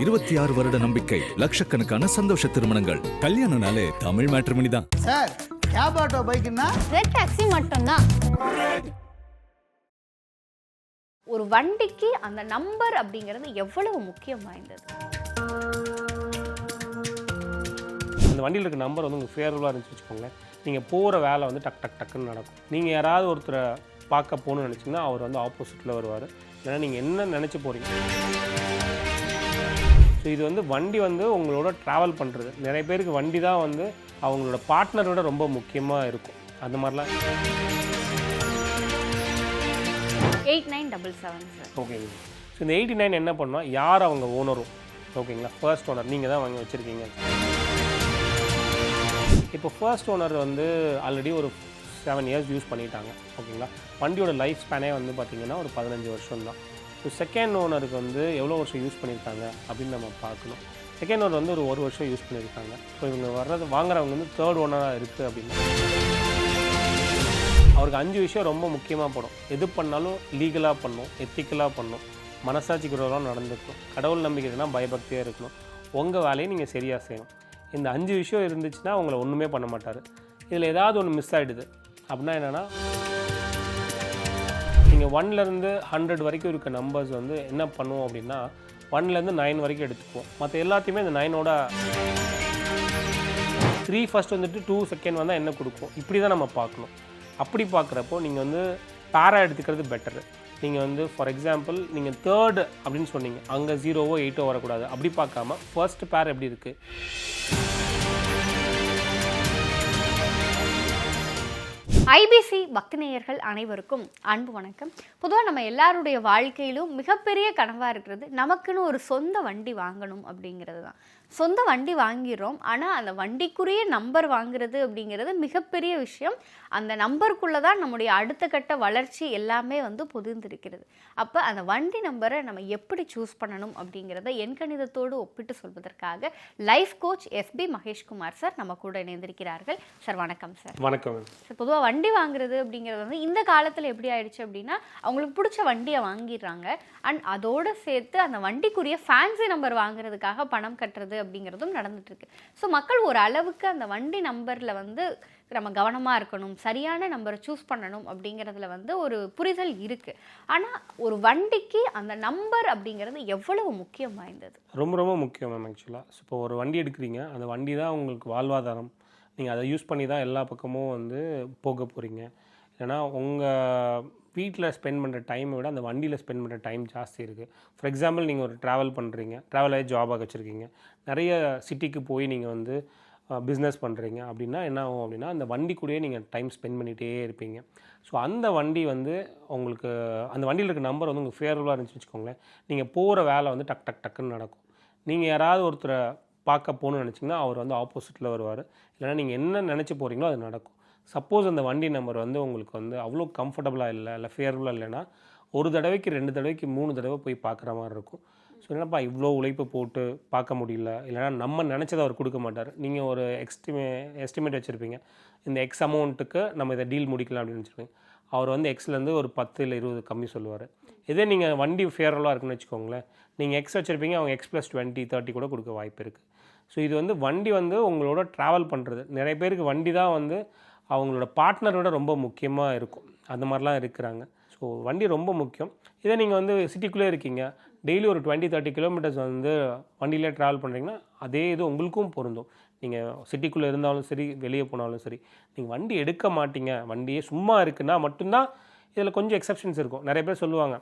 26 வருட நம்பிக்கை, லட்சக்கணக்கான சந்தோஷ திருமணங்கள். கல்யாணம்னாலே தமிழ் மேட்ரிமோனி தான். சார், கேப் ஆட்டோ பைக்குன்னா ரெட் டாக்ஸி மட்டும்தான். ஒரு வண்டிக்கு அந்த நம்பர் அப்படிங்கிறது எவ்வளவு முக்கியம் வாய்ந்தது? அந்த வண்டியில் இருக்க நம்பர் வந்து உங்களுக்கு ஃபேவரபுளாக இருந்துச்சு வச்சுக்கோங்களேன், நீங்கள் போகிற வேலை வந்து டக் டக் டக்குன்னு நடக்கும். நீங்கள் யாராவது ஒருத்தரை பார்க்க போகணுன்னு நினச்சிங்கன்னா அவர் வந்து ஆப்போசிட்டில் வருவார். இல்லைன்னா நீங்கள் என்ன நினச்சி போகிறீங்க. ஸோ இது வந்து வண்டி வந்து உங்களோட ட்ராவல் பண்ணுறது. நிறைய பேருக்கு வண்டி தான் வந்து அவங்களோட பார்ட்னரோட ரொம்ப முக்கியமாக இருக்கும். அந்த மாதிரிலாம் 8977 சார். ஓகேங்க. ஸோ இந்த 89 என்ன பண்ணால் யார் அவங்க ஓனரும், ஓகேங்களா, ஃபர்ஸ்ட் ஓனர் நீங்கள் தான் வாங்கி வச்சுருக்கீங்க. இப்போ ஃபர்ஸ்ட் ஓனர் வந்து ஆல்ரெடி ஒரு 7 இயர்ஸ் யூஸ் பண்ணிட்டாங்க, ஓகேங்களா. வண்டியோட லைஃப் ஸ்பேனே வந்து பார்த்திங்கன்னா ஒரு 15 வருஷம் தான். ஸோ செகண்ட் ஓனருக்கு வந்து எவ்வளோ வருஷம் யூஸ் பண்ணியிருக்காங்க அப்படின்னு நம்ம பார்க்கணும். செகண்ட் ஓனர் வந்து ஒரு வருஷம் யூஸ் பண்ணியிருக்காங்க. ஸோ இவங்க வாங்குறவங்க வந்து தேர்ட் ஓனராக இருக்குது அப்படின்னா அவருக்கு 5 விஷயம் ரொம்ப முக்கியமாக படும். எது பண்ணாலும் லீகலாக பண்ணணும், எத்திக்கலாக பண்ணணும், மனசாட்சி குறைவாக நடந்துக்கணும், கடவுள் நம்பிக்கைனா பயபக்தியாக இருக்கணும், உங்கள் வேலையை நீங்கள் சரியாக செய்யணும். இந்த 5 விஷயம் இருந்துச்சுன்னா அவங்கள ஒன்றுமே பண்ண மாட்டார். இதில் ஏதாவது ஒன்று மிஸ் ஆகிடுது அப்படின்னா என்னென்னா, நீங்கள் 1லேருந்து 100 வரைக்கும் இருக்க நம்பர்ஸ் வந்து என்ன பண்ணுவோம் அப்படின்னா 1லேருந்து 9 வரைக்கும் எடுத்துக்குவோம். மற்ற எல்லாத்தையுமே இந்த 9ஓட 3 ஃபஸ்ட் வந்துட்டு 2 செகண்ட் வந்தால் என்ன கொடுக்கும், இப்படி தான் நம்ம பார்க்கணும். அப்படி பார்க்குறப்போ நீங்கள் வந்து பேரா எடுத்துக்கிறது பெட்டரு. நீங்கள் வந்து ஃபார் எக்ஸாம்பிள் நீங்கள் தேர்டு அப்படின்னு சொன்னீங்க, அங்கே 0வோ 8ஓ வரக்கூடாது. அப்படி பார்க்காம ஃபர்ஸ்ட் பேர் எப்படி இருக்குது. ஐபிசி பக்திநேயர்கள் அனைவருக்கும் அன்பு வணக்கம். பொதுவாக நம்ம எல்லாருடைய வாழ்க்கையிலும் மிகப்பெரிய கனவாக இருக்கிறது நமக்குன்னு ஒரு சொந்த வண்டி வாங்கணும் அப்படிங்கிறது தான். சொந்த வண்டி வாங்கிறோம், ஆனால் அந்த வண்டிக்குரிய நம்பர் வாங்குறது அப்படிங்கிறது மிகப்பெரிய விஷயம். அந்த நம்பருக்குள்ளே தான் நம்முடைய அடுத்த கட்ட வளர்ச்சி எல்லாமே வந்து பொதிந்திருக்கிறது. அப்போ அந்த வண்டி நம்பரை நம்ம எப்படி சூஸ் பண்ணணும் அப்படிங்கிறத எண்கணிதத்தோடு ஒப்பிட்டு சொல்வதற்காக life coach SP Maheshkumar sir நம்ம கூட இணைந்திருக்கிறார்கள். சார் வணக்கம் சார். வணக்கம். சார், பொதுவாக வண்டி வாங்குறது அப்படிங்கிறது வந்து இந்த காலத்தில் எப்படி ஆயிடுச்சு அப்படின்னா அவங்களுக்கு பிடிச்ச வண்டியை வாங்கிடுறாங்க. அண்ட் அதோடு சேர்த்து அந்த வண்டிக்குரிய ஃபேன்சி நம்பர் வாங்குறதுக்காக பணம் கட்டுறது அப்படிங்கிறதும் நடந்துட்டு இருக்கு. ஸோ மக்கள் ஒரு அளவுக்கு அந்த வண்டி நம்பரில் வந்து நம்ம கவனமாக இருக்கணும், சரியான நம்பரை சூஸ் பண்ணணும் அப்படிங்கிறதுல வந்து ஒரு புரிதல் இருக்குது. ஆனால் ஒரு வண்டிக்கு அந்த நம்பர் அப்படிங்கிறது எவ்வளவு முக்கியம் வாய்ந்தது? ரொம்ப ரொம்ப முக்கியம் மேம். ஆக்சுவலாக இப்போ ஒரு வண்டி எடுக்கிறீங்க, அந்த வண்டி தான் உங்களுக்கு வாழ்வாதாரம். நீங்கள் அதை யூஸ் பண்ணி தான் எல்லா பக்கமும் வந்து போக போகிறீங்க. ஏன்னா உங்கள் வீட்டில் ஸ்பெண்ட் பண்ணுற டைமை விட அந்த வண்டியில் ஸ்பெண்ட் பண்ணுற டைம் ஜாஸ்தி இருக்குது. ஃபார் எக்ஸாம்பிள் நீங்கள் ஒரு ட்ராவல் பண்ணுறீங்க, ட்ராவலாகி ஜாபாக வச்சுருக்கீங்க, நிறைய சிட்டிக்கு போய் நீங்கள் வந்து பிஸ்னஸ் பண்ணுறீங்க அப்படின்னா என்ன ஆகும் அப்படின்னா அந்த வண்டி கூடயே நீங்கள் டைம் ஸ்பெண்ட் பண்ணிகிட்டே இருப்பீங்க. ஸோ அந்த வண்டி வந்து உங்களுக்கு அந்த வண்டியில் இருக்க நம்பர் வந்து உங்களுக்கு ஃபேவரபுளாக இருந்துச்சுன்னு வச்சுக்கோங்களேன், நீங்கள் போகிற வேலை வந்து டக் டக் டக்குன்னு நடக்கும். நீங்கள் யாராவது ஒருத்தரை பார்க்க போகணுன்னு நினச்சிங்கன்னா அவர் வந்து ஆப்போசிட்டில் வருவார். இல்லைனா நீங்கள் என்ன நினச்சி போகிறீங்களோ அது நடக்கும். சப்போஸ் அந்த வண்டி நம்பர் வந்து உங்களுக்கு வந்து அவ்வளோ கம்ஃபர்டபுளாக இல்லை ஃபேவரபுளாக இல்லைன்னா ஒரு தடவைக்கு 2 தடவைக்கு 3 தடவை போய் பார்க்குற மாதிரி இருக்கும். ஸோ என்னப்பா இவ்வளோ உழைப்பு போட்டு பார்க்க முடியல, இல்லைனா நம்ம நினச்சதை அவர் கொடுக்க மாட்டார். நீங்கள் ஒரு எஸ்டிமேட் வச்சுருப்பீங்க, இந்த எக்ஸ் அமௌண்ட்டுக்கு நம்ம இதை டீல் முடிக்கலாம் அப்படின்னு வச்சுருப்பீங்க. அவர் வந்து எக்ஸ்லேருந்து ஒரு 10 இல்லை 20 கம்மி சொல்லுவார். இதே நீங்கள் வண்டி ஃபேவரபுளாக இருக்குன்னு வச்சுக்கோங்களேன், நீங்கள் எக்ஸ் வச்சுருப்பீங்க, அவங்க எக்ஸ் ப்ளஸ் 20 30 கூட கொடுக்க வாய்ப்பு இருக்குது. ஸோ இது வந்து வண்டி வந்து உங்களோட ட்ராவல் பண்ணுறது. நிறைய பேருக்கு வண்டி தான் வந்து அவங்களோட பார்ட்னரோட ரொம்ப முக்கியமாக இருக்கும். அந்த மாதிரிலாம் இருக்கிறாங்க. ஸோ வண்டி ரொம்ப முக்கியம். இதே நீங்கள் வந்து சிட்டிக்குள்ளே இருக்கீங்க, டெய்லி ஒரு 20-30 கிலோமீட்டர்ஸ் வந்து வண்டியிலே ட்ராவல் பண்ணுறீங்கன்னா அதே இது உங்களுக்கும் பொருந்தும். நீங்கள் சிட்டிக்குள்ளே இருந்தாலும் சரி, வெளியே போனாலும் சரி, நீங்கள் வண்டி எடுக்க மாட்டீங்க, வண்டியே சும்மா இருக்குன்னா மட்டும்தான் இதில் கொஞ்சம் எக்ஸப்ஷன்ஸ் இருக்கும். நிறைய பேர் சொல்லுவாங்க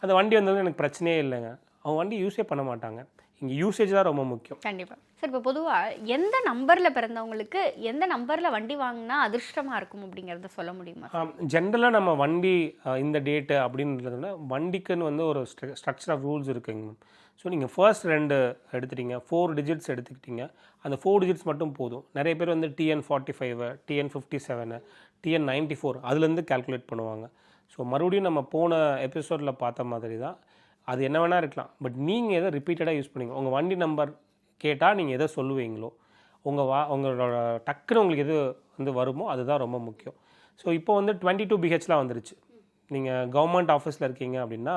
அந்த வண்டி வந்தது எனக்கு பிரச்சனையே இல்லைங்க, அவங்க வண்டி யூஸே பண்ண மாட்டாங்க. இங்கே யூசேஜ் தான் ரொம்ப முக்கியம். கண்டிப்பாக சார். இப்போ பொதுவாக எந்த நம்பரில் பிறந்தவங்களுக்கு எந்த நம்பரில் வண்டி வாங்கினா அதிர்ஷ்டமாக இருக்கும் அப்படிங்கிறத சொல்ல முடியுமா? ஜென்ரலாக நம்ம வண்டி இந்த டேட்டு அப்படின்றதுனா வண்டிக்குன்னு வந்து ஒரு ஸ்ட்ரக்சர் ஆஃப் ரூல்ஸ் இருக்குங்க. ஸோ நீங்கள் ஃபர்ஸ்ட் 2 எடுத்துட்டீங்க, 4 டிஜிட்ஸ் எடுத்துக்கிட்டீங்க, அந்த 4 டிஜிட்ஸ் மட்டும் போதும். நிறைய பேர் வந்து TN45, TN57, TN94 அதுலேருந்து கால்குலேட் பண்ணுவாங்க. ஸோ மறுபடியும் நம்ம போன எபிசோடில் பார்த்த மாதிரி தான், அது என்ன வேணால் இருக்கலாம். பட் நீங்கள் எதை ரிப்பீட்டடாக யூஸ் பண்ணுவீங்க, உங்கள் வண்டி நம்பர் கேட்டால் நீங்கள் எதை சொல்லுவீங்களோ, உங்களோட டக்குன்னு உங்களுக்கு எது வந்து வருமோ அதுதான் ரொம்ப முக்கியம். ஸோ இப்போ வந்து 22 BHலாம் வந்துருச்சு. நீங்கள் கவர்மெண்ட் ஆஃபீஸில் இருக்கீங்க அப்படின்னா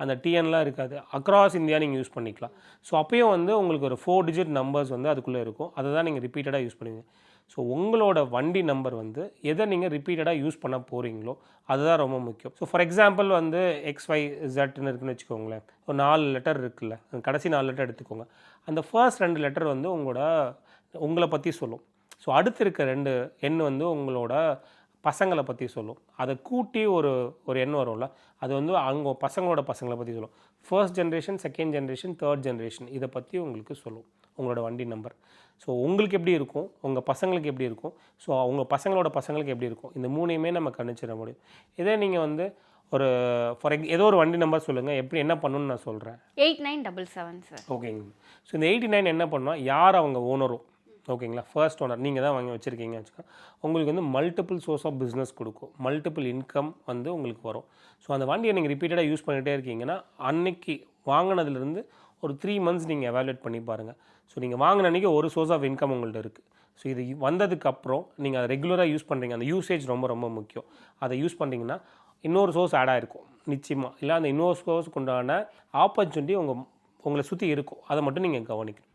அந்த டிஎன்லாம் இருக்காது, அக்ராஸ் இந்தியா நீங்கள் யூஸ் பண்ணிக்கலாம். ஸோ அப்பயும் வந்து உங்களுக்கு ஒரு 4 டிஜிட் நம்பர்ஸ் வந்து அதுக்குள்ளே இருக்கும், அதை தான் நீங்கள் ரிப்பீட்டடாக யூஸ் பண்ணுவீங்க. ஸோ உங்களோட வண்டி நம்பர் வந்து எதை நீங்கள் ரிப்பீட்டடாக யூஸ் பண்ண போகிறீங்களோ அதுதான் ரொம்ப முக்கியம். ஸோ ஃபார் எக்ஸாம்பிள் வந்து XYZன்னு இருக்குன்னு வச்சுக்கோங்களேன், ஒரு 4 லெட்டர் இருக்குல்ல, கடைசி 4 லெட்டர் எடுத்துக்கோங்க. அந்த ஃபர்ஸ்ட் 2 லெட்டர் வந்து உங்களை பற்றி சொல்லும். ஸோ அடுத்து இருக்க 2 எண் வந்து உங்களோட பசங்களை பற்றி சொல்லும். அதை கூட்டி ஒரு எண் வரும்ல, அது வந்து அவங்க பசங்களோட பசங்களை பற்றி சொல்லும். First generation, second generation, third generation, இதை பற்றி உங்களுக்கு சொல்லும் உங்களோட வண்டி நம்பர். ஸோ உங்களுக்கு எப்படி இருக்கும், உங்கள் பசங்களுக்கு எப்படி இருக்கும், ஸோ அவங்க பசங்களோட பசங்களுக்கு எப்படி இருக்கும், இந்த 3யுமே நம்ம கணிச்சிட முடியும். இதே நீங்கள் வந்து ஒரு ஏதோ ஒரு வண்டி நம்பர் சொல்லுங்கள், எப்படி என்ன பண்ணணும்னு நான் சொல்கிறேன். 8977 சார். ஓகேங்க. ஸோ இந்த 89 என்ன பண்ணால், யார் அவங்க ஓனரோ, ஓகேங்களா, ஃபர்ஸ்ட் ஓனர் நீங்கள் தான் வாங்கி வச்சுருக்கீங்க வச்சுக்கோங்க, உங்களுக்கு வந்து மல்டிபிள் சோர்ஸ் ஆஃப் பிஸ்னஸ் கொடுக்கும், மல்டிபிள் இன்கம் வந்து உங்களுக்கு வரும். ஸோ அந்த வண்டியை நீங்கள் ரிப்பீட்டடாக யூஸ் பண்ணிகிட்டே இருக்கீங்கன்னா அன்னைக்கு வாங்கினதுலேருந்து ஒரு 3 மந்த்ஸ் நீங்கள் எவாலுவேட் பண்ணி பாருங்கள். ஸோ நீங்கள் வாங்கின அன்றைக்கி ஒரு சோர்ஸ் ஆஃப் இன்கம் உங்கள்கிட்ட இருக்குது. ஸோ இது வந்ததுக்கப்புறம் நீங்கள் அதை ரெகுலராக யூஸ் பண்ணுறீங்க, அந்த யூசேஜ் ரொம்ப ரொம்ப முக்கியம். அதை யூஸ் பண்ணிங்கன்னா இன்னொரு சோர்ஸ் ஆட் ஆகிருக்கும் நிச்சயமாக, இல்லை அந்த இன்னொரு சோர்ஸுக்கு உண்டான ஆப்பர்ச்சுனிட்டி உங்களை சுற்றி இருக்கும், அதை மட்டும் நீங்கள் கவனிக்கணும்.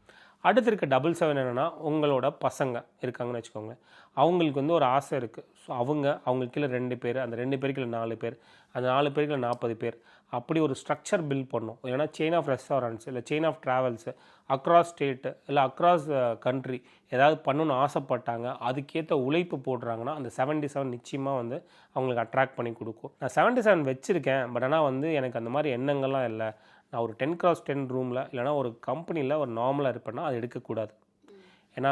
அடுத்து இருக்க 77 என்னென்னா, உங்களோட பசங்க இருக்காங்கன்னு வச்சுக்கோங்களேன், அவங்களுக்கு வந்து ஒரு ஆசை இருக்குது. ஸோ அவங்களுக்கு கீழே 2 பேர், அந்த 2 பேருக்கு கீழே 4 பேர், அந்த 4 பேருக்கு கீழே 40 பேர், அப்படி ஒரு ஸ்ட்ரக்சர் பில்ட் பண்ணணும். இல்லைனா செயின் ஆஃப் ரெஸ்டாரண்ட்ஸ், இல்லை chain of travels, across state, இல்லை அக்ராஸ் கண்ட்ரி ஏதாவது பண்ணணுன்னு ஆசைப்பட்டாங்க, அதுக்கேற்ற உழைப்பு போடுறாங்கன்னா அந்த 77 நிச்சயமாக வந்து அவங்களுக்கு அட்ராக்ட் பண்ணி கொடுக்கும். நான் 77 வச்சுருக்கேன், பட் ஆனால் வந்து எனக்கு அந்த மாதிரி எண்ணங்கள்லாம் இல்லை, நான் ஒரு 10x10 ரூமில் இல்லைனா ஒரு கம்பெனியில் ஒரு நார்மலாக இருப்பேன்னா அது எடுக்கக்கூடாது. ஏன்னா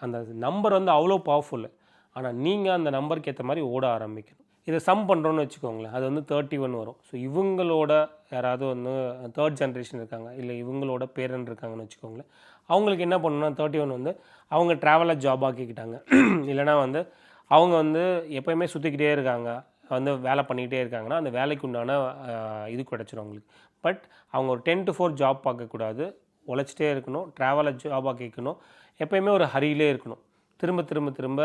அந்த நம்பர் வந்து அவ்வளோ பவர்ஃபுல்லு. ஆனால் நீங்கள் அந்த நம்பருக்கு ஏற்ற மாதிரி ஓட ஆரம்பிக்கணும். இதை சம் பண்ணுறோன்னு வச்சுக்கோங்களேன், அது வந்து 31 வரும். ஸோ இவங்களோட யாராவது வந்து தேர்ட் ஜென்ரேஷன் இருக்காங்க, இல்லை இவங்களோட பேரன் இருக்காங்கன்னு வச்சுக்கோங்களேன், அவங்களுக்கு என்ன பண்ணணும்னா 31 வந்து அவங்க ட்ராவலை ஜாப் ஆக்கிக்கிட்டாங்க, இல்லைனா வந்து அவங்க வந்து எப்போயுமே சுற்றிக்கிட்டே இருக்காங்க, வந்து வேலை பண்ணிக்கிட்டே இருக்காங்கன்னா அந்த வேலைக்கு உண்டான இது கிடச்சிடும் அவங்களுக்கு. பட் அவங்க ஒரு 10 to 4 ஜாப் பார்க்கக்கூடாது, உழைச்சிட்டே இருக்கணும், ட்ராவலை ஜாப் ஆக்கிக்கணும், எப்போயுமே ஒரு ஹரியிலே இருக்கணும், திரும்ப திரும்ப திரும்ப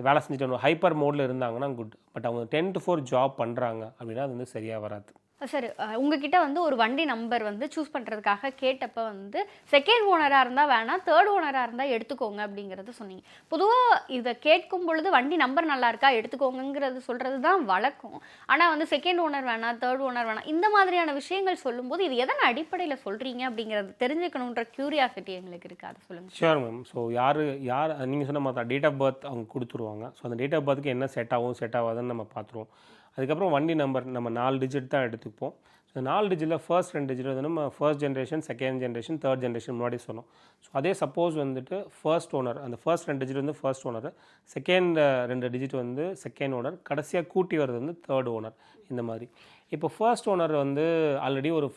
வேலை செஞ்சுட்டு ஹைப்பர் மோடில் இருந்தாங்கன்னா குட். பட் அவங்க 10 to 4 ஜாப் பண்ணுறாங்க அப்படின்னா அது வந்து சரியாக வராது. சார், உங்ககிட்ட வந்து ஒரு வண்டி நம்பர் வந்து சூஸ் பண்ணுறதுக்காக கேட்டப்போ வந்து செகண்ட் ஓனராக இருந்தால் வேணாம், தேர்ட் ஓனராக இருந்தால் எடுத்துக்கோங்க அப்படிங்கிறது சொன்னீங்க. பொதுவாக இதை கேட்கும் பொழுது வண்டி நம்பர் நல்லா இருக்கா எடுத்துக்கோங்கிறது சொல்கிறது தான் வழக்கம். ஆனால் வந்து செகண்ட் ஓனர் வேணாம், தேர்ட் ஓனர் வேணாம், இந்த மாதிரியான விஷயங்கள் சொல்லும்போது இது எதன் அடிப்படையில் சொல்கிறீங்க அப்படிங்கிறது தெரிஞ்சுக்கணுன்ற க்யூரியாசிட்டி எங்களுக்கு இருக்குது, அதை சொல்லுங்கள். Sure ma'am. ஸோ யார் நீங்கள் சொன்ன மாதிரி டேட் ஆஃப் பர்த் அவங்க கொடுத்துருவாங்க. ஸோ அந்த டேட் ஆஃப் பர்த்துக்கு என்ன செட் ஆகும் செட் ஆகாதுன்னு நம்ம பார்த்துருவோம். அதுக்கப்புறம் வண்டி நம்பர் நம்ம 4 டிஜிட் தான் எடுத்துப்போம். ஸோ 4 டிஜிட்டில் ஃபர்ஸ்ட் 2 டிஜிட் வந்து நம்ம first generation, second generation, third generation முன்னாடி சொன்னோம். ஸோ அதே சப்போஸ் வந்துட்டு ஃபர்ஸ்ட் ஓனர், அந்த ஃபர்ஸ்ட் 2 டிஜிட் வந்து ஃபர்ஸ்ட் ஓனர், செகண்ட் 2 டிஜிட் வந்து செகண்ட் ஓனர், கடைசியாக கூட்டி வர்றது வந்து தேர்ட் ஓனர். இந்த மாதிரி இப்போ ஃபர்ஸ்ட் ஓனர் வந்து ஆல்ரெடி ஒரு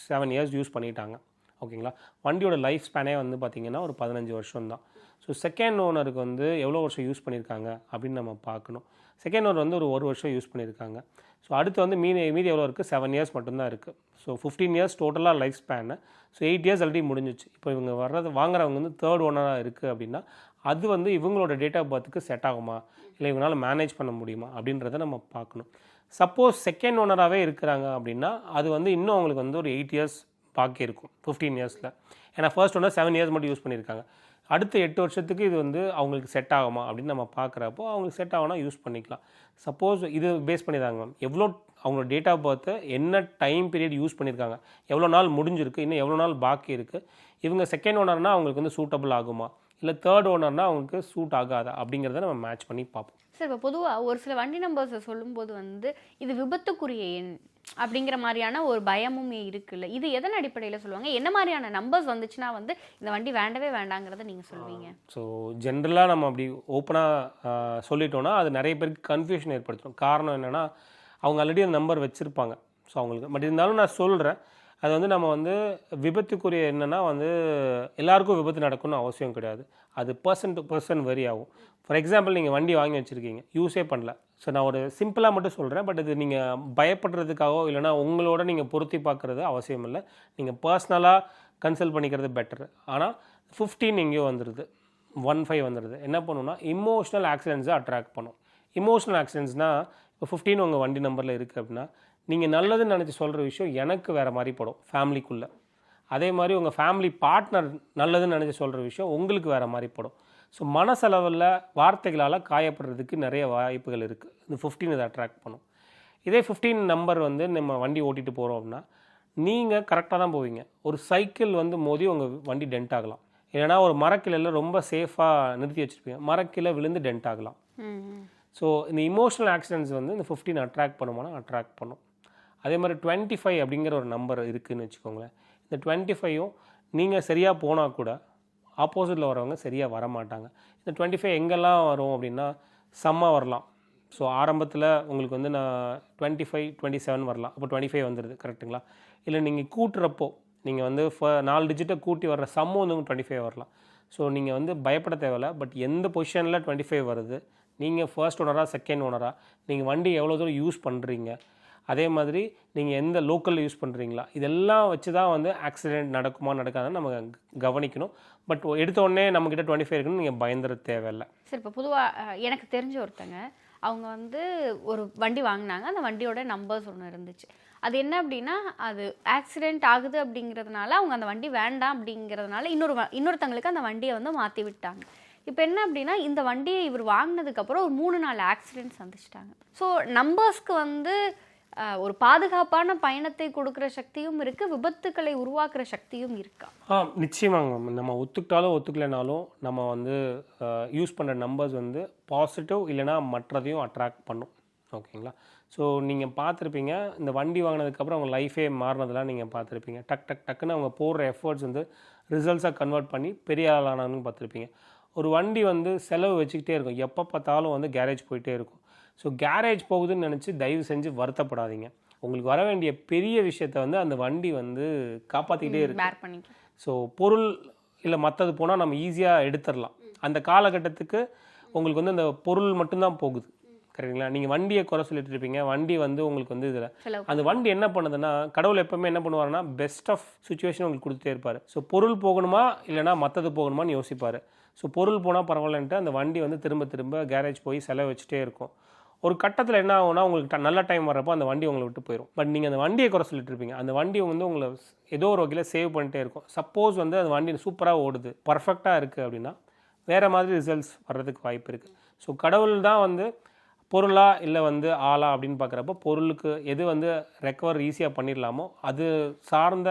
7 இயர்ஸ் யூஸ் பண்ணிட்டாங்க, ஓகேங்களா. வண்டியோட லைஃப் ஸ்பேனே வந்து பார்த்திங்கன்னா ஒரு 15 வருஷம் தான். ஸோ செகண்ட் ஓனருக்கு வந்து எவ்வளோ வருஷம் யூஸ் பண்ணியிருக்காங்க அப்படின்னு நம்ம பார்க்கணும். செகண்ட் ஓனர் வந்து ஒரு வருஷம் யூஸ் பண்ணியிருக்காங்க. ஸோ அடுத்து வந்து மீதி எவ்வளோ இருக்குது, 7 இயர்ஸ் மட்டும்தான் இருக்குது. ஸோ 15 இயர்ஸ் டோட்டலாக life span. So 8 years already முடிஞ்சிச்சு. இப்போ இவங்க வாங்குறவங்க வந்து தேர்ட் ஓனராக இருக்குது அப்படின்னா அது வந்து இவங்களோட டேட் ஆஃப் பர்த்துக்கு செட் ஆகுமா, இல்லை இவங்களால் மேனேஜ் பண்ண முடியுமா அப்படின்றத நம்ம பார்க்கணும். சப்போஸ் செகண்ட் ஓனராகவே இருக்கிறாங்க அப்படின்னா அது வந்து இன்னும் அவங்களுக்கு வந்து ஒரு 8 இயர்ஸ் பாக்கி இருக்கும் 15 இயர்ஸில். ஏன்னா ஃபர்ஸ்ட் ஓனர் 7 இயர்ஸ் மட்டும் யூஸ் பண்ணியிருக்காங்க. அடுத்த 8 வருஷத்துக்கு இது வந்து அவங்களுக்கு செட் ஆகுமா அப்படின்னு நம்ம பார்க்குறப்போ அவங்களுக்கு செட் ஆகும்னா யூஸ் பண்ணிக்கலாம். சப்போஸ் இது பேஸ் பண்ணி தாங்க எவ்வளோ அவங்களோட டேட் ஆஃப் பர்த்து, என்ன டைம் பீரியட் யூஸ் பண்ணியிருக்காங்க, எவ்வளோ நாள் முடிஞ்சிருக்கு, இன்னும் எவ்வளோ நாள் பாக்கி இருக்குது, இவங்க செகண்ட் ஓனர்னால் அவங்களுக்கு வந்து சூட்டபிள் ஆகுமா, இல்லை தேர்ட் ஓனர்னால் அவங்களுக்கு சூட் ஆகாதா அப்படிங்கிறத நம்ம மேட்ச் பண்ணி பார்ப்போம். சார், இப்போ பொதுவாக ஒரு சில வண்டி நம்பர்ஸை சொல்லும்போது வந்து இது விபத்துக்குரிய எண் அப்படிங்கிற மாதிரியான ஒரு பயமும் இருக்குல்ல, இது எதன் அடிப்படையில் சொல்லுவாங்க, என்ன மாதிரியான நம்பர்ஸ் வந்துச்சுன்னா வந்து இந்த வண்டி வேண்டவே வேண்டாங்கிறத நீங்கள் சொல்லுவீங்க? ஸோ ஜென்ரலாக நம்ம அப்படி ஓப்பனாக சொல்லிட்டோன்னா அது நிறைய பேருக்கு கன்ஃபியூஷன் ஏற்படுத்தும். காரணம் என்னென்னா அவங்க ஆல்ரெடி அந்த நம்பர் வச்சுருப்பாங்க. ஸோ அவங்களுக்கு பட் இருந்தாலும் நான் சொல்கிறேன், அது வந்து நம்ம வந்து விபத்துக்குரிய என்னென்னா வந்து எல்லாருக்கும் விபத்து நடக்கணும்னு அவசியம் கிடையாது. அது பர்சன் டு பர்சன் வெரி ஆகும். ஃபார் எக்ஸாம்பிள் நீங்கள் வண்டி வாங்கி வச்சுருக்கீங்க, யூஸே பண்ணல. ஸோ நான் ஒரு சிம்பிளாக மட்டும் சொல்கிறேன், பட் இது நீங்கள் பயப்படுறதுக்காகவோ இல்லைனா உங்களோட நீங்கள் பொருத்தி பார்க்குறது அவசியம் இல்லை. நீங்கள் பர்சனலாக கன்சல்ட் பண்ணிக்கிறது பெட்டர். ஆனால் 15 எங்கேயோ வந்துடுது, 15 வந்துடுது. என்ன பண்ணுன்னா இமோஷ்னல் ஆக்சிடென்ட்ஸை அட்ராக்ட் பண்ணும். இமோஷ்னல் ஆக்சிடென்ட்ஸ்னால் இப்போ 15 உங்கள் வண்டி நம்பரில் இருக்குது அப்படின்னா நீங்கள் நல்லதுன்னு நினச்சி சொல்கிற விஷயம் எனக்கு வேறு மாதிரி படும் ஃபேமிலிக்குள்ளே. அதே மாதிரி உங்கள் ஃபேமிலி பார்ட்னர் நல்லதுன்னு நினச்சி சொல்கிற விஷயம் உங்களுக்கு வேறு மாதிரி படும். ஸோ மனசளவில் வார்த்தைகளால் காயப்படுறதுக்கு நிறைய வாய்ப்புகள் இருக்குது. இந்த 15 இதை அட்ராக்ட் பண்ணும். இதே 15 நம்பர் வந்து நம்ம வண்டி ஓட்டிகிட்டு போகிறோம் அப்படின்னா நீங்கள் கரெக்டாக தான் போவீங்க. ஒரு சைக்கிள் வந்து மோதி உங்கள் வண்டி டென்ட் ஆகலாம். இல்லைனா ஒரு மரக்கிளையில் ரொம்ப சேஃபாக நிறுத்தி வச்சுருப்பீங்க, மரக்கிளை விழுந்து டென்ட் ஆகலாம். ஸோ இந்த இமோஷனல் ஆக்சிடென்ட்ஸ் வந்து இந்த 15 அட்ராக்ட் பண்ணுமானா அட்ராக்ட் பண்ணும். அதே மாதிரி 25 அப்படிங்கிற ஒரு நம்பர் இருக்குதுன்னு வச்சுக்கோங்களேன். இந்த 25ம் நீங்கள் சரியாக போனால் கூட ஆப்போசிட்டில் வரவங்க சரியாக வரமாட்டாங்க. இந்த 25 எங்கெல்லாம் வரும் அப்படின்னா செம்மாக வரலாம். ஸோ ஆரம்பத்தில் உங்களுக்கு வந்து நான் 25, 27 வரலாம். அப்போ 25 வந்துடுது கரெக்டுங்களா? இல்லை நீங்கள் கூட்டுறப்போ நீங்கள் வந்து 4 டிஜிட்டை கூட்டி வர்ற சம்மு வந்து 25 வரலாம். ஸோ நீங்கள் வந்து பயப்பட தேவையில்ல. பட் எந்த பொசிஷனில் 25 வருது, நீங்கள் ஃபர்ஸ்ட் ஓனராக செகண்ட் ஓனராக, நீங்கள் வண்டி எவ்வளோ தூரம் யூஸ் பண்ணுறீங்க, அதே மாதிரி நீங்கள் எந்த லோக்கலில் யூஸ் பண்ணுறீங்களா, இதெல்லாம் வச்சு தான் வந்து ஆக்சிடெண்ட் நடக்குமா நடக்காதுன்னு நம்ம கவனிக்கணும். பட் எடுத்த உடனே நம்மக்கிட்ட 25 இருக்குன்னு நீங்கள் பயந்துட தேவையில்லை. சரி, இப்போ பொதுவாக எனக்கு தெரிஞ்ச ஒருத்தங்க அவங்க வந்து ஒரு வண்டி வாங்கினாங்க. அந்த வண்டியோட நம்பர்ஸ் ஒன்று இருந்துச்சு. அது என்ன அப்படின்னா, அது ஆக்சிடெண்ட் ஆகுது அப்படிங்கிறதுனால அவங்க அந்த வண்டி வேண்டாம் அப்படிங்கிறதுனால இன்னொருத்தங்களுக்கு அந்த வண்டியை வந்து மாற்றி விட்டாங்க. இப்போ என்ன அப்படின்னா, இந்த வண்டியை இவர் வாங்கினதுக்கப்புறம் ஒரு 3-4 ஆக்சிடென்ட்ஸ் சந்திச்சிட்டாங்க. ஸோ நம்பர்ஸ்க்கு வந்து ஒரு பாதுகாப்பான பயணத்தை கொடுக்குற சக்தியும் இருக்குது, விபத்துக்களை உருவாக்குற சக்தியும் இருக்கா? நிச்சயமாங்க. நம்ம ஒத்துக்கிட்டாலும் ஒத்துக்கலைனாலும் நம்ம வந்து யூஸ் பண்ணுற நம்பர்ஸ் வந்து பாசிட்டிவ் இல்லைனா மற்றதையும் அட்ராக்ட் பண்ணும். ஓகேங்களா? ஸோ நீங்கள் பார்த்துருப்பீங்க, இந்த வண்டி வாங்கினதுக்கப்புறம் அவங்க லைஃபே மாறினதெல்லாம் நீங்கள் பார்த்துருப்பீங்க. டக்குன்னு அவங்க போடுற எஃபர்ட்ஸ் வந்து ரிசல்ட்ஸாக கன்வெர்ட் பண்ணி பெரிய ஆளானு பார்த்துருப்பீங்க. ஒரு வண்டி வந்து செலவு வச்சுக்கிட்டே இருக்கும், எப்போ பார்த்தாலும் வந்து கேரேஜ் போயிட்டே இருக்கும். ஸோ கேரேஜ் போகுதுன்னு நினச்சி தயவு செஞ்சு வருத்தப்படாதீங்க. உங்களுக்கு வர வேண்டிய பெரிய விஷயத்த வந்து அந்த வண்டி வந்து காப்பாற்றிக்கிட்டே இருக்கு. ஸோ பொருள் இல்லை மற்றது போனால் நம்ம ஈஸியாக எடுத்துடலாம். அந்த காலகட்டத்துக்கு உங்களுக்கு வந்து அந்த பொருள் மட்டும்தான் போகுது. கரெக்டுங்களா? நீங்கள் வண்டியை குறை சொல்லிட்டு இருப்பீங்க, வண்டி வந்து உங்களுக்கு வந்து இதில் அந்த வண்டி என்ன பண்ணுதுன்னா, கடவுள் எப்பவுமே என்ன பண்ணுவாருன்னா பெஸ்ட் ஆஃப் சுச்சுவேஷன் உங்களுக்கு கொடுத்துட்டே இருப்பார். ஸோ பொருள் போகணுமா இல்லைனா மற்றது போகணுமான்னு யோசிப்பார். ஸோ பொருள் போனால் பரவாயில்லன்ட்டு அந்த வண்டி வந்து திரும்ப திரும்ப கேரேஜ் போய் செலவு வச்சுட்டே இருக்கும். ஒரு கட்டத்தில் என்ன ஆகும்னா, உங்களுக்கு நல்ல டைம் வர்றப்போ அந்த வண்டி உங்களை விட்டு போயிடும். பட் நீங்கள் அந்த வண்டியை குறை சொல்லிட்டு இருப்பீங்க, அந்த வண்டி வந்து உங்களை ஏதோ ஒரு வகையில் சேவ் பண்ணிட்டே இருக்கும். சப்போஸ் வந்து அந்த வண்டி சூப்பராக ஓடுது, பர்ஃபெக்டாக இருக்குது அப்படின்னா வேறு மாதிரி ரிசல்ட்ஸ் வர்றதுக்கு வாய்ப்பு இருக்குது. ஸோ கடவுள் தான் வந்து பொருளா இல்லை வந்து ஆளா அப்படின்னு பார்க்குறப்போ பொருளுக்கு எது வந்து ரெக்கவர் ஈஸியாக பண்ணிடலாமோ அது சார்ந்த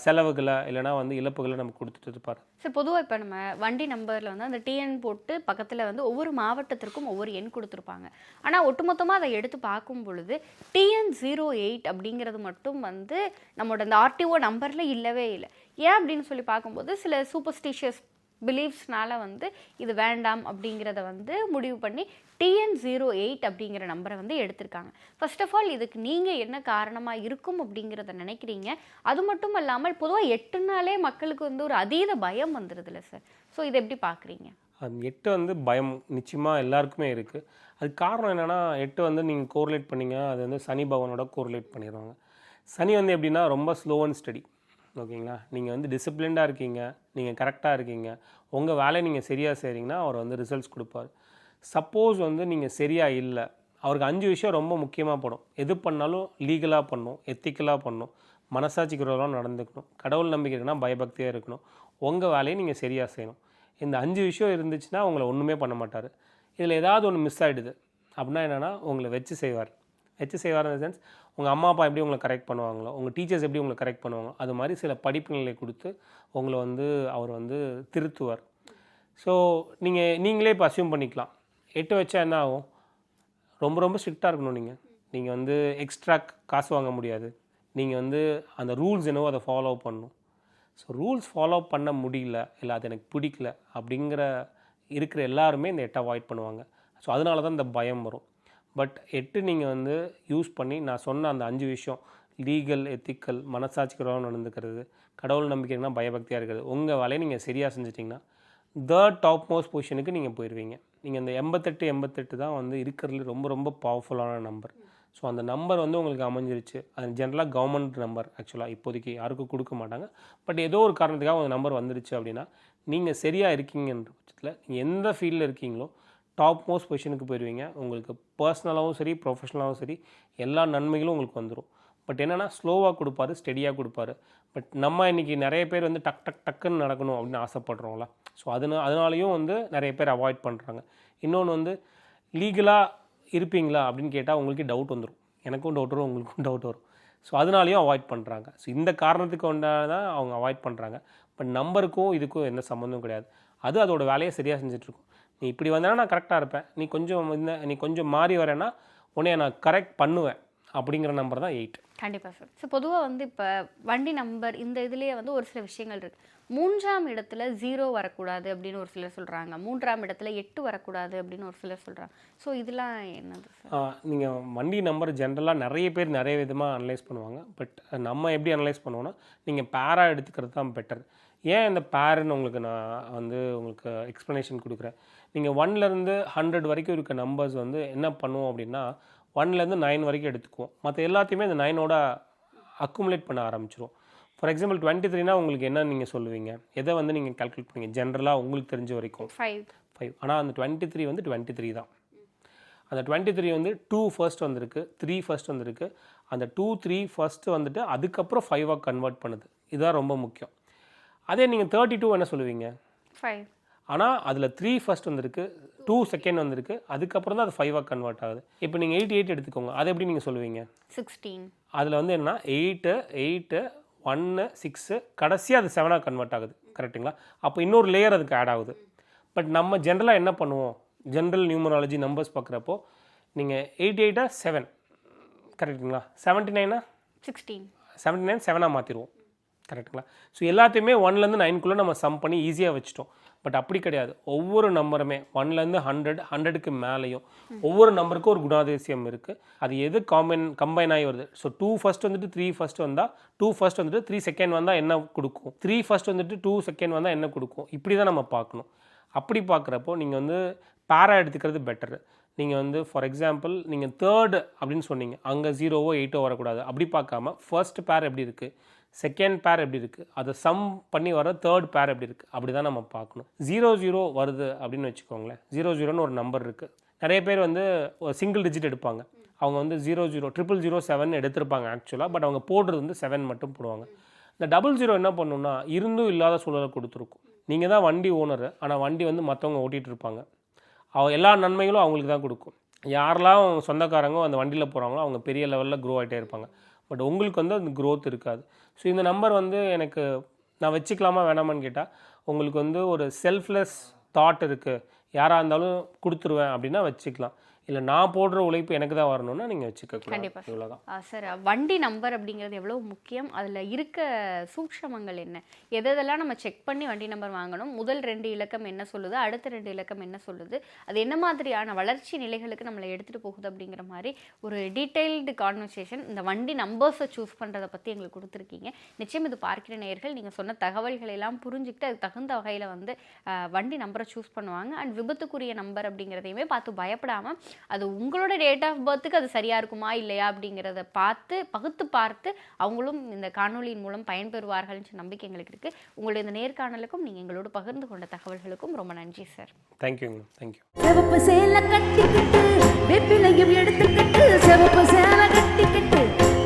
செலவுகளை இல்லைனா வந்து இழப்புகளை நம்ம கொடுத்துட்டு இருப்பார். சரி, பொதுவாக இப்போ நம்ம வண்டி நம்பரில் வந்து அந்த டிஎன் போட்டு பக்கத்தில் வந்து ஒவ்வொரு மாவட்டத்திற்கும் ஒவ்வொரு எண் கொடுத்துருப்பாங்க. ஆனால் ஒட்டுமொத்தமாக அதை எடுத்து பார்க்கும் பொழுது TN08 அப்படிங்கிறது மட்டும் வந்து நம்மளோட இந்த ஆர்டிஓ நம்பரில் இல்லவே இல்லை. ஏன் அப்படின்னு சொல்லி பார்க்கும்போது சில சூப்பர்ஸ்டிஷியஸ் பிலீஃப்ஸ்னால வந்து இது வேண்டாம் அப்படிங்கிறத வந்து முடிவு பண்ணி TN08 அப்படிங்கிற நம்பரை வந்து எடுத்திருக்காங்க. ஃபர்ஸ்ட் ஆஃப் ஆல் இதுக்கு நீங்கள் என்ன காரணமாக இருக்கும் அப்படிங்கிறத நினைக்கிறீங்க? அது மட்டும் இல்லாமல் பொதுவாக 8நாலே மக்களுக்கு வந்து ஒரு அதீத பயம் வந்துடுதுல்ல சார். ஸோ இதை எப்படி பார்க்குறீங்க? அது 8 வந்து பயம் நிச்சயமாக எல்லாருக்குமே இருக்குது. அதுக்கு காரணம் என்னென்னா, 8 வந்து நீங்கள் கோரிலேட் பண்ணிங்க, அது வந்து சனி பகவானோட கோரிலேட் பண்ணிடுவாங்க. சனி வந்து எப்படின்னா ரொம்ப ஸ்லோ அண்ட் ஸ்டடி. ஓகேங்களா? நீங்கள் வந்து டிசிப்ளின்டாக இருக்கீங்க, நீங்கள் கரெக்டாக இருக்கீங்க, உங்கள் வேலையை நீங்கள் சரியாக செய்கிறீங்கன்னா அவர் வந்து ரிசல்ட்ஸ் கொடுப்பார். சப்போஸ் வந்து நீங்கள் சரியாக இல்லை, அவருக்கு 5 விஷயம் ரொம்ப முக்கியமாக படும். எது பண்ணாலும் லீகலாக பண்ணணும், எத்திக்கலாக பண்ணணும், மனசாட்சிக்குறவெல்லாம் நடந்துக்கணும், கடவுள் நம்பிக்கை இருக்குன்னா பயபக்தியாக இருக்கணும், உங்கள் வேலையை நீங்கள் சரியாக செய்யணும். இந்த 5 விஷயம் இருந்துச்சுன்னா உங்களை ஒன்றுமே பண்ண மாட்டார். இதில் ஏதாவது ஒன்று மிஸ் ஆகிடுது அப்படின்னா என்னென்னா உங்களை வச்சு செய்வார். வச்சு செய்வார் இந்த சென்ஸ், உங்கள் அம்மா அப்பா எப்படி உங்களை கரெக்ட் பண்ணுவாங்களோ, உங்கள் டீச்சர்ஸ் எப்படி உங்களை கரெக்ட் பண்ணுவாங்களோ அது மாதிரி சில படிப்புகளை கொடுத்து உங்களை வந்து அவர் வந்து திருத்துவார். ஸோ நீங்களே இப்போ அசியூம் பண்ணிக்கலாம், 8 வச்சா என்ன ஆகும்? ரொம்ப ரொம்ப ஸ்ட்ரிக்டாக இருக்கணும். நீங்கள் வந்து எக்ஸ்ட்ரா காசு வாங்க முடியாது. நீங்கள் வந்து அந்த ரூல்ஸ் என்னவோ அதை ஃபாலோ பண்ணணும். ஸோ ரூல்ஸ் ஃபாலோ பண்ண முடியல, இல்லை அது எனக்கு பிடிக்கல அப்படிங்கிற இருக்கிற எல்லாருமே இந்த 8 அவாய்ட் பண்ணுவாங்க. ஸோ அதனால தான் இந்த பயம் வரும். பட் 8 நீங்கள் வந்து யூஸ் பண்ணி நான் சொன்ன அந்த 5 விஷயம், லீகல், எத்திக்கல், மனசாட்சிக்குறவாக நடந்துக்கிறது, கடவுள் நம்பிக்கைனா பயபக்தியாக இருக்கிறது, உங்கள் வேலையை நீங்கள் சரியாக செஞ்சிட்டிங்கன்னா டாப் மோஸ்ட் பொசிஷனுக்கு நீங்கள் போயிடுவீங்க. நீங்கள் இந்த 88 தான் வந்து இருக்கிறதுல ரொம்ப ரொம்ப பவர்ஃபுல்லான நம்பர். ஸோ அந்த நம்பர் வந்து உங்களுக்கு அமைஞ்சிருச்சு. அது ஜென்ரலாக கவர்மெண்ட் நம்பர், ஆக்சுவலாக இப்போதைக்கு யாருக்கும் கொடுக்க மாட்டாங்க. பட் ஏதோ ஒரு காரணத்துக்காக உங்கள் நம்பர் வந்துருச்சு அப்படின்னா நீங்கள் சரியாக இருக்கீங்கன்ற பட்சத்தில் நீங்கள் எந்த ஃபீல்டில் இருக்கீங்களோ டாப் மோஸ்ட் பொசிஷனுக்கு போயிடுவீங்க. உங்களுக்கு பர்சனலாகவும் சரி ப்ரொஃபஷனலாகவும் சரி எல்லா நன்மைகளும் உங்களுக்கு வந்துடும். பட் என்னென்னா ஸ்லோவாக கொடுப்பாரு, ஸ்டெடியாக கொடுப்பாரு. பட் நம்ம இன்றைக்கி நிறைய பேர் வந்து டக்குன்னு நடக்கணும் அப்படின்னு ஆசைப்படுறோங்களா. ஸோ அதனாலையும் வந்து நிறைய பேர் அவாய்ட் பண்ணுறாங்க. இன்னொன்று வந்து லீகலாக இருப்பீங்களா அப்படின்னு கேட்டால் உங்களுக்கு டவுட் வந்துடும். எனக்கும் டவுட் வரும், உங்களுக்கும் டவுட் வரும். ஸோ அதனாலையும் அவாய்ட் பண்ணுறாங்க. ஸோ இந்த காரணத்துக்கு தான் அவங்க அவாய்ட் பண்ணுறாங்க. பட் நம்பருக்கும் இதுக்கும் எந்த சம்மந்தமும் கிடையாது. அதோட வேலையை சரியாக செஞ்சிட்ருக்கும். நீ இப்படி வந்தேன்னா நான் கரெக்டாக இருப்பேன், நீ கொஞ்சம் மாறி வரேன்னா உன்னைய நான் கரெக்ட் பண்ணுவேன் அப்படிங்கிற நம்பர் தான் 8. கண்டிப்பாக சார். ஸோ பொதுவாக வந்து இப்போ வண்டி நம்பர் இந்த இதுலேயே வந்து ஒரு சில விஷயங்கள் இருக்குது. 3ஆம் இடத்துல 0 வரக்கூடாது அப்படின்னு ஒரு சிலர் சொல்கிறாங்க. 3ஆம் இடத்துல 8 வரக்கூடாது அப்படின்னு ஒரு சிலர் சொல்கிறாங்க. ஸோ இதெல்லாம் என்னது சார்? நீங்கள் வண்டி நம்பர் ஜென்ரலாக நிறைய பேர் நிறைய விதமாக அனலைஸ் பண்ணுவாங்க. பட் நம்ம எப்படி அனலைஸ் பண்ணுவோன்னா, நீங்கள் பேராக எடுத்துக்கிறது தான் பெட்டர். ஏன் இந்த பேருன்னு உங்களுக்கு நான் வந்து உங்களுக்கு எக்ஸ்ப்ளனேஷன் கொடுக்குறேன். நீங்கள் 1லேருந்து 100 வரைக்கும் இருக்க நம்பர்ஸ் வந்து என்ன பண்ணுவோம் அப்படின்னா, 1லேருந்து 9 வரைக்கும் எடுத்துக்குவோம். மற்ற எல்லாத்தையுமே இந்த 9ஓட அக்குமுலேட் பண்ண ஆரம்பிச்சிரும். ஃபார் எக்ஸாம்பிள் 23னா உங்களுக்கு என்ன நீங்கள் சொல்லுவீங்க, எதை வந்து நீங்கள் கால்குலேட் பண்ணுவீங்க ஜென்ரலாக உங்களுக்கு தெரிஞ்ச வரைக்கும்? 5. ஆனால் அந்த 23 வந்து 23 தான். அந்த 23 வந்து 2 ஃபர்ஸ்ட் வந்திருக்கு, 3 ஃபர்ஸ்ட் வந்திருக்கு. அந்த 2, 3 ஃபர்ஸ்ட்டு வந்துட்டு அதுக்கப்புறம் 5ஆக கன்வெர்ட் பண்ணுது. இதுதான் ரொம்ப முக்கியம். அதே நீங்கள் 32 என்ன சொல்லுவீங்க? 5. ஆனால் அதில் 3 ஃபர்ஸ்ட் வந்திருக்கு, 2 செகண்ட் வந்திருக்கு, அதுக்கப்புறம் தான் அது 5ஆக கன்வெர்ட் ஆகுது. இப்போ நீங்கள் 88 எடுத்துக்கோங்க, அதை எப்படி நீங்கள் சொல்லுவீங்க? 16. அதில் வந்து என்னன்னா 8, 1, 6 கடைசியாக அது 7ஆக கன்வெர்ட் ஆகுது. கரெக்டுங்களா? அப்போ இன்னொரு லேயர் அதுக்கு ஆட் ஆகுது. பட் நம்ம ஜென்ரலாக என்ன பண்ணுவோம், ஜென்ரல் நியூமராலஜி நம்பர்ஸ் பார்க்குறப்போ நீங்கள் 88 7 கரெக்டுங்களா, 79 16, 79 7ஆக மாற்றிடுவோம். கரெக்டுங்களா? ஸோ எல்லாத்தையுமே 1லேருந்து 9க்குள்ளே நம்ம சம் பண்ணி ஈஸியாக வச்சுட்டோம். பட் அப்படி கிடையாது. ஒவ்வொரு நம்பருமே 1லேருந்து 100க்கு மேலேயும் ஒவ்வொரு நம்பருக்கும் ஒரு குணாதிசயம் இருக்குது. அது எது கம்பைன் ஆகி வருது. ஸோ 2 ஃபர்ஸ்ட் வந்துட்டு 3 ஃபர்ஸ்ட் வந்தால், 2 ஃபர்ஸ்ட் வந்துட்டு 3 செகண்ட் வந்தால் என்ன கொடுக்கும், 3 ஃபர்ஸ்ட் வந்துட்டு 2 செகண்ட் வந்தால் என்ன கொடுக்கும், இப்படி தான் நம்ம பார்க்கணும். அப்படி பார்க்குறப்போ நீங்கள் வந்து பேரா எடுத்துக்கிறது பெட்டரு. நீங்கள் வந்து ஃபார் எக்ஸாம்பிள் நீங்கள் 3rd அப்படின்னு சொன்னீங்க, அங்கே 0வோ 8ஓ வரக்கூடாது. அப்படி பார்க்காம ஃபர்ஸ்ட் பேர் எப்படி இருக்குது, செகண்ட் பேர் எப்படி இருக்குது, அதை சம் பண்ணி வர 3rd பேர் எப்படி இருக்குது, அப்படி தான் நம்ம பார்க்கணும். 00 வருது அப்படின்னு வச்சுக்கோங்களேன். 00ன்னு ஒரு நம்பர் இருக்குது. நிறைய பேர் வந்து ஒரு சிங்கிள் டிஜிட் எடுப்பாங்க. அவங்க வந்து 00007 எடுத்திருப்பாங்க ஆக்சுவலாக. பட் அவங்க போடுறது வந்து 7 மட்டும் போடுவாங்க. இந்த 00 என்ன பண்ணணும்னா, இருந்தும் இல்லாத சூழலை கொடுத்துருக்கும். நீங்கள் தான் வண்டி ஓனர், ஆனால் வண்டி வந்து மற்றவங்க ஓட்டிகிட்டு இருப்பாங்க. எல்லா நன்மைகளும் அவங்களுக்கு தான் கொடுக்கும். யாரெல்லாம் சொந்தக்காரங்க அந்த வண்டியில் போகிறாங்களோ அவங்க பெரிய லெவலில் க்ரோ ஆகிட்டே இருப்பாங்க. பட் உங்களுக்கு வந்து அந்த க்ரோத் இருக்காது. ஸோ இந்த நம்பர் வந்து எனக்கு நான் வச்சுக்கலாமா வேணாமான்னு கேட்டால், உங்களுக்கு வந்து ஒரு செல்ஃப்லெஸ் தாட் இருக்குது, யாராக இருந்தாலும் கொடுத்துருவேன் அப்படின்னா வச்சுக்கலாம். இல்லை நான் போடுற உழைப்பு எனக்கு தான் வரணும்னா நீங்கள் வச்சுக்க. கண்டிப்பாக இவ்வளோதான் சார். வண்டி நம்பர் அப்படிங்கிறது எவ்வளோ முக்கியம், அதில் இருக்க சூக்ஷமங்கள் என்ன, எதெல்லாம் நம்ம செக் பண்ணி வண்டி நம்பர் வாங்கணும், முதல் 2 இலக்கம் என்ன சொல்லுது, அடுத்த 2 இலக்கம் என்ன சொல்லுது, அது என்ன மாதிரியான வளர்ச்சி நிலைகளுக்கு நம்மளை எடுத்துகிட்டு போகுது அப்படிங்கிற மாதிரி ஒரு டீட்டெயில்டு கான்வர்சேஷன் இந்த வண்டி நம்பர்ஸை சூஸ் பண்ணுறதை பற்றி எங்களுக்கு கொடுத்துருக்கீங்க. நிச்சயம் இது பார்க்கிற நேயர்கள் நீங்கள் சொன்ன தகவல்களை எல்லாம் புரிஞ்சுக்கிட்டு அதுக்கு தகுந்த வகையில் வந்து வண்டி நம்பரை சூஸ் பண்ணுவாங்க. அண்ட் விபத்துக்குரிய நம்பர் அப்படிங்கிறதையுமே பார்த்து பயப்படாமல், அது உங்களோட டேட் ஆஃப் பர்த்துக்கு அது சரியாக இருக்குமா இல்லையா அப்படிங்கிறத பகுத்து பார்த்து அவங்களும் இந்த காணொலியின் மூலம் பயன்பெறுவார்கள்னு நம்பிக்கை எங்களுக்கு இருக்குது. உங்களுடைய இந்த நேர்காணலுக்கும் நீங்கள் எங்களோடு பகிர்ந்து கொண்ட தகவல்களுக்கும் ரொம்ப நன்றி சார். தேங்க்யூங்க. தேங்க்யூ. சிவப்பு சேலை கட்டிக்கிட்டு வெப்பிலையும் எடுத்துக்கிட்டு, சிவப்பு சேலை கட்டிக்கிட்டு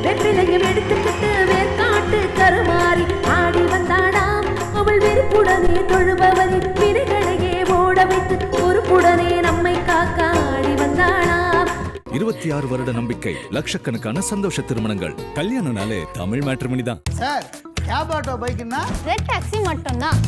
வெப்பிலையும் எடுத்துக்கிட்டு, வேர்க்காட்டு கருமாறி ஆடி வந்தாடாம். அவள் விருப்புடனே தொழுபவரின் வினைகளையே ஓட வைத்து பொறுப்புடனே நம்மை காக்க ஆடி வந்தாடாம். 26 வருட நம்பிக்கை, லட்சக்கணக்கான சந்தோஷ திருமணங்கள். கல்யாணம்னாலே தமிழ் மேட்ரிமோனி தான் சார் கேப் ஆட்டோ பைக்குன்னா ரெட் டாக்ஸி மட்டும்தான்.